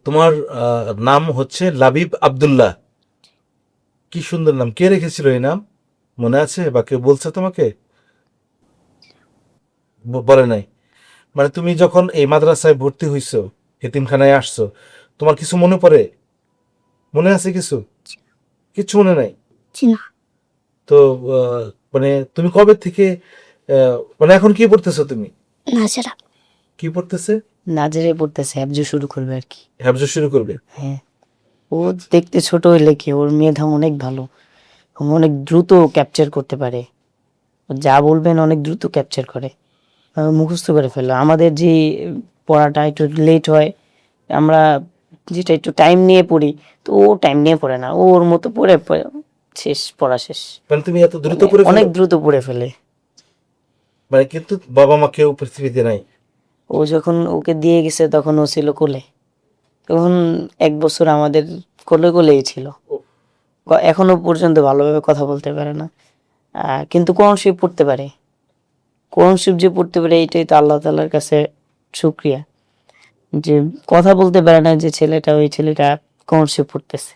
তোমার নাম হচ্ছে লাবিব আব্দুল্লাহ। কি সুন্দর নাম! কে রেখেছিল এই নাম? মনে আছে বা কেউ বলছে তোমাকে? বলে নাই? মানে তুমি যখন এই মাদ্রাসায় ভর্তি হইছো, এতিমখানায় আসছো, তোমার কিছু মনে পড়ে? মনে আছে কিছু? কিচ্ছু মনে নাই? জি না। তো আহ, মানে তুমি কবে থেকে মানে এখন কি পড়তেছো তুমি? নাজেরা। কি পড়তেছে? নাজেরে পড়তেছে, হ্যাবজু শুরু করবে আর কি। হ্যাবজা শুরু করবে? হ্যাঁ, ও দেখতে ছোট হইলে কি, ওর মেধা অনেক ভালো, ও অনেক দ্রুত ক্যাপচার করতে পারে। ও যা বলবেন অনেক দ্রুত ক্যাপচার করে, মুখস্থ করে ফেলো। আমাদের যে পড়াটা একটু লেট হয়, আমরা যেটা একটু টাইম নিয়ে পড়ি, তো ও টাইম নিয়ে পড়ে না, ও ওর মতো পড়ে শেষ, পড়া শেষ। মানে তুমি এত দ্রুত মানে পড়ে অনেক ফেলো? দ্রুত পড়ে ফেলে। মানে কিন্তু বাবা মা কেউ পৃথিবীতে নাই? ও যখন ওকে দিয়ে গেছে তখন ও ছিল কোলে, তখন 1 বছর আমাদের কোলে কোলেই ছিল। এখনো পর্যন্ত ভালোভাবে কথা বলতে পারে না, কিন্তু কোরআন শরীফ পড়তে পারে। কোরআন শরীফ যে পড়তে পারে, এটাই তো আল্লাহ তাআলার কাছে শুকরিয়া। যে কথা বলতে পারে না যে ছেলেটা, ওই ছেলেটা কোরআন শরীফ পড়তেছে।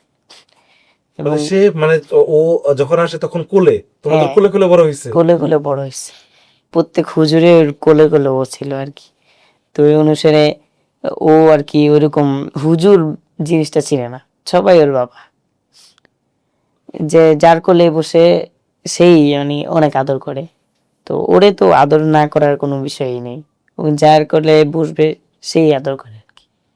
এবং মানে সে মানে ও যখন আসে তখন কোলে, তোমাদের হ্যাঁ, কোলে কোলে বড় হয়েছে? কোলে কোলে বড় হয়েছে। প্রত্যেক হুজুরের কোলে কোলে ও ছিল আর কি। তো এই অনুসারে ও আর কি ওইরকম হুজুর জিনিসটা চিনে না, সবাই ওর বাবা। যে যার কোলে বসে সেই মানে অনেক আদর করে। তো ওরে তো আদর না করার কোনো বিষয়ই নেই, ও যার কোলে বসবে সেই আদর করে।